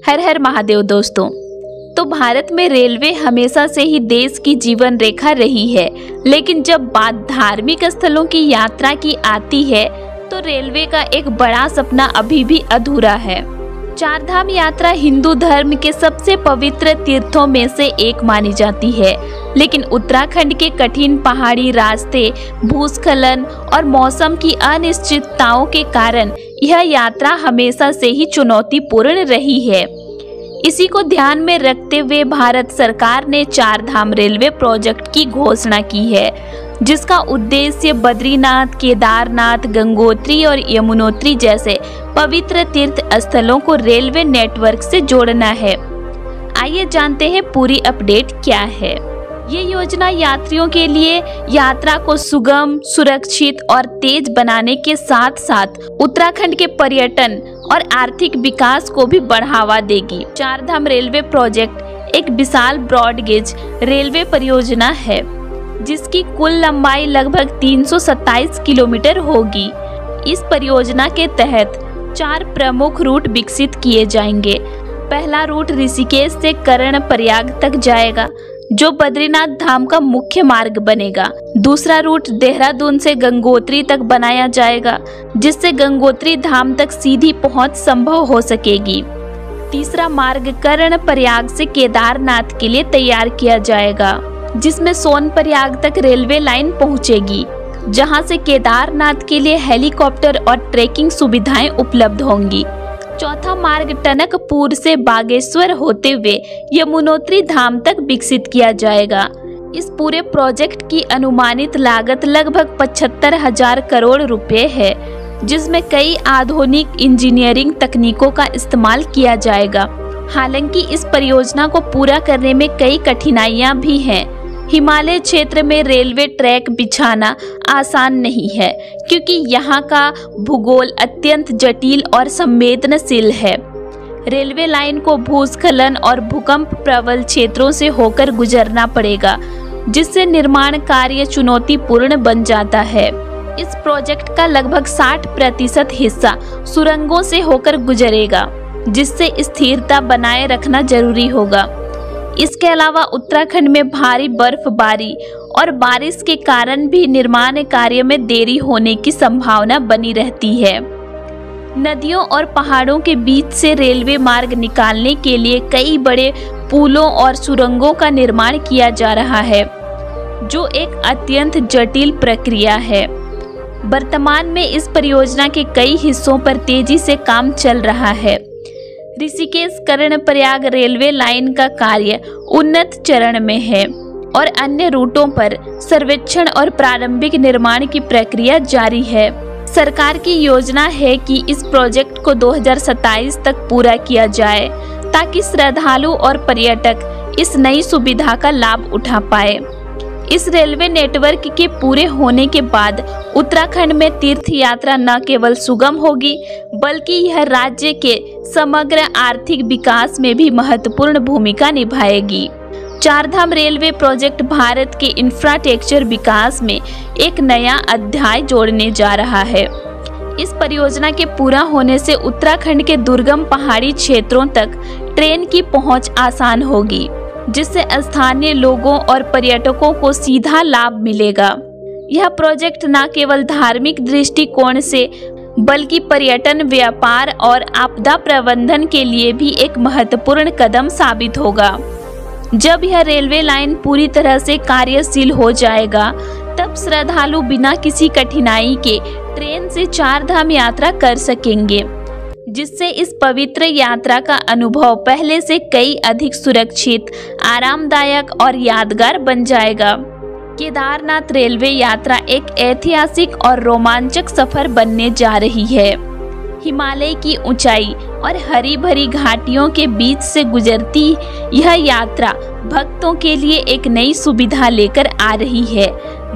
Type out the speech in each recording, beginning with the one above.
हर हर महादेव दोस्तों। तो भारत में रेलवे हमेशा से ही देश की जीवन रेखा रही है, लेकिन जब बात धार्मिक स्थलों की यात्रा की आती है तो रेलवे का एक बड़ा सपना अभी भी अधूरा है। चारधाम यात्रा हिंदू धर्म के सबसे पवित्र तीर्थों में से एक मानी जाती है, लेकिन उत्तराखंड के कठिन पहाड़ी रास्ते, भूस्खलन और मौसम की अनिश्चितताओं के कारण यह यात्रा हमेशा से ही चुनौतीपूर्ण रही है। इसी को ध्यान में रखते हुए भारत सरकार ने चारधाम रेलवे प्रोजेक्ट की घोषणा की है, जिसका उद्देश्य बद्रीनाथ, केदारनाथ, गंगोत्री और यमुनोत्री जैसे पवित्र तीर्थ स्थलों को रेलवे नेटवर्क से जोड़ना है। आइए जानते हैं पूरी अपडेट क्या है। ये योजना यात्रियों के लिए यात्रा को सुगम, सुरक्षित और तेज बनाने के साथ साथ उत्तराखंड के पर्यटन और आर्थिक विकास को भी बढ़ावा देगी। चारधाम रेलवे प्रोजेक्ट एक विशाल ब्रॉडगेज रेलवे परियोजना है, जिसकी कुल लंबाई लगभग 327 किलोमीटर होगी। इस परियोजना के तहत 4 प्रमुख रूट विकसित किए जाएंगे। पहला रूट ऋषिकेश से कर्णप्रयाग तक जाएगा, जो बद्रीनाथ धाम का मुख्य मार्ग बनेगा। दूसरा रूट देहरादून से गंगोत्री तक बनाया जाएगा, जिससे गंगोत्री धाम तक सीधी पहुंच संभव हो सकेगी। तीसरा मार्ग कर्णप्रयाग से केदारनाथ के लिए तैयार किया जाएगा, जिसमें सोनप्रयाग तक रेलवे लाइन पहुंचेगी, जहां से केदारनाथ के लिए हेलीकॉप्टर और ट्रेकिंग सुविधाएं उपलब्ध होंगी। चौथा मार्ग टनकपुर से बागेश्वर होते हुए यमुनोत्री धाम तक विकसित किया जाएगा। इस पूरे प्रोजेक्ट की अनुमानित लागत लगभग 75,000 करोड़ रुपए है, जिसमें कई आधुनिक इंजीनियरिंग तकनीकों का इस्तेमाल किया जाएगा। हालांकि इस परियोजना को पूरा करने में कई कठिनाइयां भी हैं। हिमालय क्षेत्र में रेलवे ट्रैक बिछाना आसान नहीं है, क्योंकि यहाँ का भूगोल अत्यंत जटिल और संवेदनशील है। रेलवे लाइन को भूस्खलन और भूकंप प्रबल क्षेत्रों से होकर गुजरना पड़ेगा, जिससे निर्माण कार्य चुनौतीपूर्ण बन जाता है। इस प्रोजेक्ट का लगभग 60% हिस्सा सुरंगों से होकर गुजरेगा, जिससे स्थिरता बनाए रखना जरूरी होगा। इसके अलावा उत्तराखंड में भारी बर्फबारी और बारिश के कारण भी निर्माण कार्य में देरी होने की संभावना बनी रहती है। नदियों और पहाड़ों के बीच से रेलवे मार्ग निकालने के लिए कई बड़े पुलों और सुरंगों का निर्माण किया जा रहा है, जो एक अत्यंत जटिल प्रक्रिया है। वर्तमान में इस परियोजना के कई हिस्सों पर तेजी से काम चल रहा है। ऋषिकेश कर्णप्रयाग रेलवे लाइन का कार्य उन्नत चरण में है और अन्य रूटों पर सर्वेक्षण और प्रारंभिक निर्माण की प्रक्रिया जारी है। सरकार की योजना है कि इस प्रोजेक्ट को 2027 तक पूरा किया जाए, ताकि श्रद्धालु और पर्यटक इस नई सुविधा का लाभ उठा पाए। इस रेलवे नेटवर्क के पूरे होने के बाद उत्तराखंड में तीर्थ यात्रा न केवल सुगम होगी, बल्कि यह राज्य के समग्र आर्थिक विकास में भी महत्वपूर्ण भूमिका निभाएगी। चारधाम रेलवे प्रोजेक्ट भारत के इंफ्रास्ट्रक्चर विकास में एक नया अध्याय जोड़ने जा रहा है। इस परियोजना के पूरा होने से उत्तराखंड के दुर्गम पहाड़ी क्षेत्रों तक ट्रेन की पहुंच आसान होगी, जिससे स्थानीय लोगों और पर्यटकों को सीधा लाभ मिलेगा। यह प्रोजेक्ट न केवल धार्मिक दृष्टिकोण से, बल्कि पर्यटन, व्यापार और आपदा प्रबंधन के लिए भी एक महत्वपूर्ण कदम साबित होगा। जब यह रेलवे लाइन पूरी तरह से कार्यशील हो जाएगा, तब श्रद्धालु बिना किसी कठिनाई के ट्रेन से चारधाम यात्रा कर सकेंगे, जिससे इस पवित्र यात्रा का अनुभव पहले से कई अधिक सुरक्षित, आरामदायक और यादगार बन जाएगा। केदारनाथ रेलवे यात्रा एक ऐतिहासिक और रोमांचक सफर बनने जा रही है। हिमालय की ऊंचाई और हरी भरी घाटियों के बीच से गुजरती यह यात्रा भक्तों के लिए एक नई सुविधा लेकर आ रही है।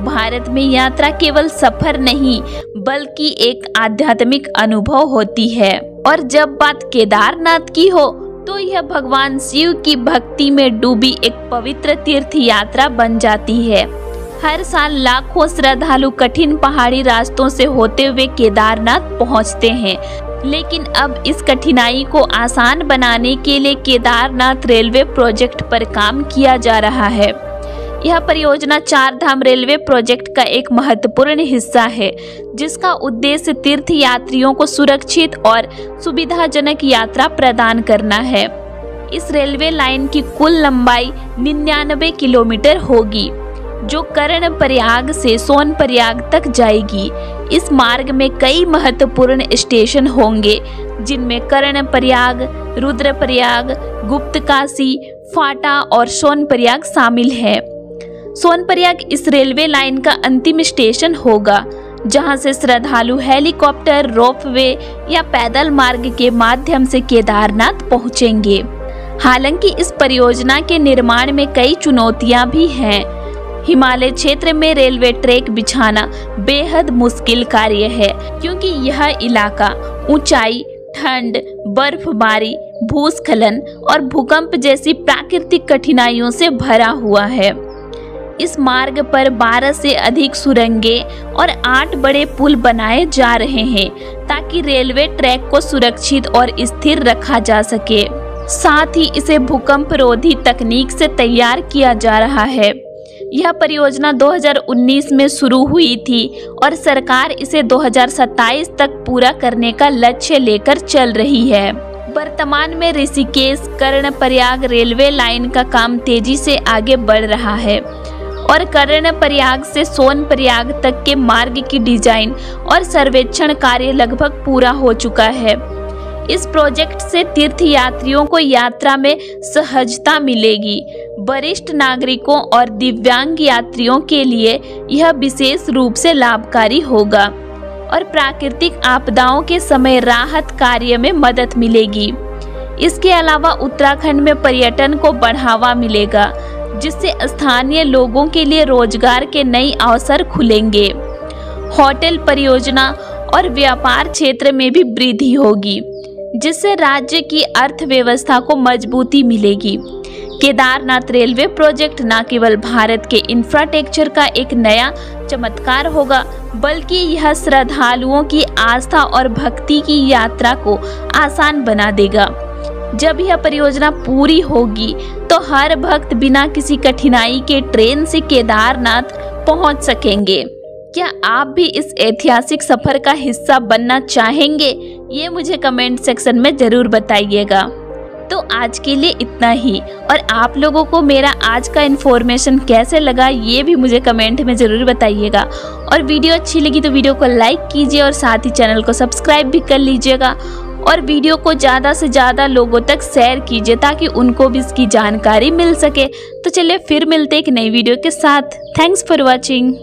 भारत में यात्रा केवल सफर नहीं, बल्कि एक आध्यात्मिक अनुभव होती है। और जब बात केदारनाथ की हो, तो यह भगवान शिव की भक्ति में डूबी एक पवित्र तीर्थ यात्रा बन जाती है। हर साल लाखों श्रद्धालु कठिन पहाड़ी रास्तों से होते हुए केदारनाथ पहुंचते हैं। लेकिन अब इस कठिनाई को आसान बनाने के लिए केदारनाथ रेलवे प्रोजेक्ट पर काम किया जा रहा है। यह परियोजना चार धाम रेलवे प्रोजेक्ट का एक महत्वपूर्ण हिस्सा है, जिसका उद्देश्य तीर्थ यात्रियों को सुरक्षित और सुविधाजनक यात्रा प्रदान करना है। इस रेलवे लाइन की कुल लंबाई 99 किलोमीटर होगी, जो कर्णप्रयाग से सोनप्रयाग तक जाएगी। इस मार्ग में कई महत्वपूर्ण स्टेशन होंगे, जिनमें कर्णप्रयाग, रुद्रप्रयाग, गुप्तकाशी, फाटा और सोनप्रयाग शामिल है। सोनप्रयाग इस रेलवे लाइन का अंतिम स्टेशन होगा, जहां से श्रद्धालु हेलीकॉप्टर, रोपवे या पैदल मार्ग के माध्यम से केदारनाथ पहुंचेंगे। हालांकि इस परियोजना के निर्माण में कई चुनौतियां भी हैं। हिमालय क्षेत्र में रेलवे ट्रैक बिछाना बेहद मुश्किल कार्य है, क्योंकि यह इलाका ऊंचाई, ठंड, बर्फबारी, भूस्खलन और भूकंप जैसी प्राकृतिक कठिनाइयों से भरा हुआ है। इस मार्ग पर 12 से अधिक सुरंगें और 8 बड़े पुल बनाए जा रहे हैं, ताकि रेलवे ट्रैक को सुरक्षित और स्थिर रखा जा सके। साथ ही इसे भूकंप रोधी तकनीक से तैयार किया जा रहा है। यह परियोजना 2019 में शुरू हुई थी और सरकार इसे 2027 तक पूरा करने का लक्ष्य लेकर चल रही है। वर्तमान में ऋषिकेश कर्णप्रयाग रेलवे लाइन का काम तेजी से आगे बढ़ रहा है और कर्णप्रयाग से सोनप्रयाग तक के मार्ग की डिजाइन और सर्वेक्षण कार्य लगभग पूरा हो चुका है। इस प्रोजेक्ट से तीर्थ यात्रियों को यात्रा में सहजता मिलेगी। वरिष्ठ नागरिकों और दिव्यांग यात्रियों के लिए यह विशेष रूप से लाभकारी होगा और प्राकृतिक आपदाओं के समय राहत कार्य में मदद मिलेगी। इसके अलावा उत्तराखंड में पर्यटन को बढ़ावा मिलेगा, जिससे स्थानीय लोगों के लिए रोजगार के नए अवसर खुलेंगे। होटल परियोजना और व्यापार क्षेत्र में भी वृद्धि होगी, जिससे राज्य की अर्थव्यवस्था को मजबूती मिलेगी। केदारनाथ रेलवे प्रोजेक्ट न केवल भारत के इंफ्रास्ट्रक्चर का एक नया चमत्कार होगा, बल्कि यह श्रद्धालुओं की आस्था और भक्ति की यात्रा को आसान बना देगा। जब यह परियोजना पूरी होगी तो हर भक्त बिना किसी कठिनाई के ट्रेन से केदारनाथ पहुंच सकेंगे। क्या आप भी इस ऐतिहासिक सफर का हिस्सा बनना चाहेंगे? ये मुझे कमेंट सेक्शन में जरूर बताइएगा। तो आज के लिए इतना ही, और आप लोगों को मेरा आज का इन्फॉर्मेशन कैसे लगा ये भी मुझे कमेंट में ज़रूर बताइएगा। और वीडियो अच्छी लगी तो वीडियो को लाइक कीजिए और साथ ही चैनल को सब्सक्राइब भी कर लीजिएगा और वीडियो को ज़्यादा से ज़्यादा लोगों तक शेयर कीजिए, ताकि उनको भी इसकी जानकारी मिल सके। तो चलिए फिर मिलते एक नई वीडियो के साथ। Thanks for watching.